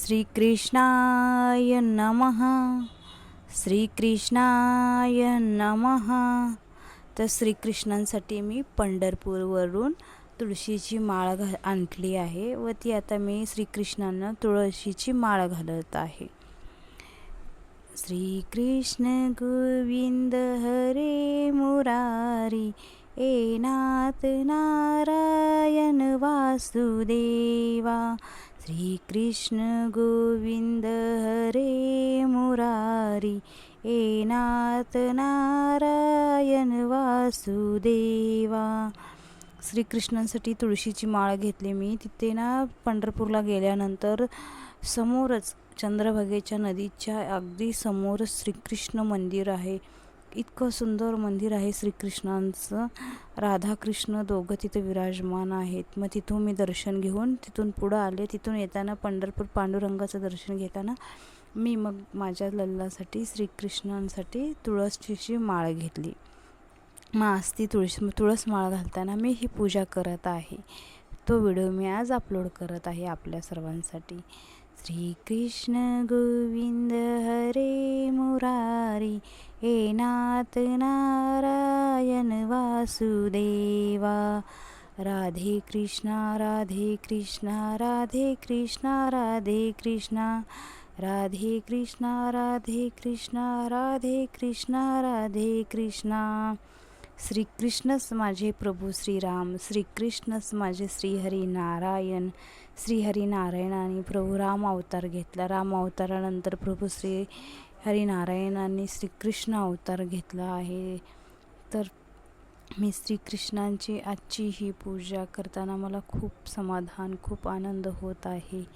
श्रीकृष्णाय नमः. श्रीकृष्णाय नमः. तर श्रीकृष्णांसाठी मी पंढरपूरवरून तुळशीची माळ आणली आहे व ती आता मी श्रीकृष्णांना तुळशीची माळ घालत आहे. श्रीकृष्ण गोविंद हरे मुरारी, ए नाथ नारायण वासुदेवा. श्रीकृष्ण गोविंद हरे मुरारी, ए नाथ नारायण वासुदेवा. श्रीकृष्णांसाठी तुळशीची माळ घेतली मी. तिथे ना पंढरपूरला गेल्यानंतर समोरच चंद्रभागेच्या नदीच्या अगदी समोरच श्रीकृष्ण मंदिर आहे. इतकं सुंदर मंदिर आहे श्रीकृष्णांचं. राधाकृष्ण दोघं तिथे विराजमान आहेत. मग तिथून मी दर्शन घेऊन तिथून पुढं आले. तिथून येताना पंढरपूर पांडुरंगाचं दर्शन घेताना मी मग माझ्या लल्लासाठी श्रीकृष्णांसाठी तुळशीची माळ घेतली. मग आज ती तुळस माळ घालताना मी ही पूजा करत आहे. तो व्हिडिओ मी आज अपलोड करत आहे आपल्या सर्वांसाठी. श्रीकृष्ण गोविंद हरे मुरारी, हे नाथ नारायण वासुदेवा. राधे कृष्णा राधे कृष्णा राधे कृष्णा राधे कृष्णा, राधे कृष्णा राधे कृष्णा राधे कृष्णा राधे कृष्णा. श्रीकृष्णच माझे प्रभू श्रीराम, श्रीकृष्णच माझे श्रीहरी नारायण. श्रीहरी नारायणाने प्रभू राम अवतार घेतला. राम अवतारानंतर प्रभू श्री हरिनारायणांनी श्रीकृष्ण अवतार घेतला आहे. तर मी श्रीकृष्णांची आजची ही पूजा करताना मला खूप समाधान, खूप आनंद होत आहे.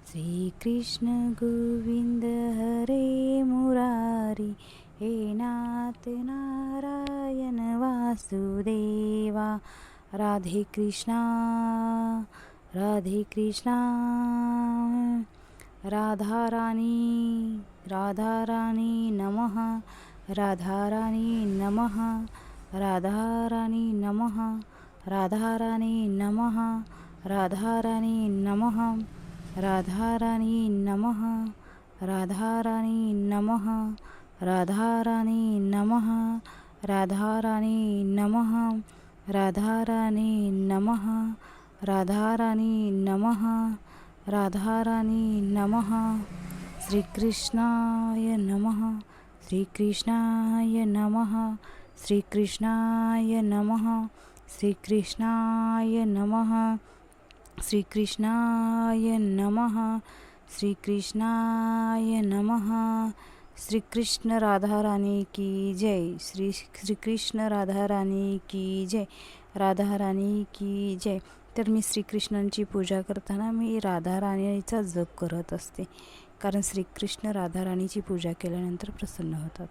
श्रीकृष्ण गोविंद हरे मुरारी, हे नाथ नारायण वासुदेवा. राधे कृष्णा राधे कृष्णा. राधा रानी नमः, राधा रानी नमः, राधा रानी नमः, राधा रानी नमः, राधा रानी नमः, राधा रानी नमः, राधा रानी नमः, राधा रानी नमः, राधा रानी नमः, राधा रानी नमः, राधा रानी नमः, राधा रानी नमः. श्रीकृष्णाय नमः, श्रीकृष्णाय नमः, श्रीकृष्णाय नमः, श्रीकृष्णाय नमः, श्रीकृष्णाय नमः, श्रीकृष्णाय नमः. श्रीकृष्ण राधा रानी की जय. श्रीकृष्ण राधा रानी की जय. राधा रानी की जय. तर मी श्रीकृष्णांची पूजा करताना मी राधा राणीचा जप करत असते, कारण श्रीकृष्ण राधा राणीची पूजा केल्यानंतर प्रसन्न होतात.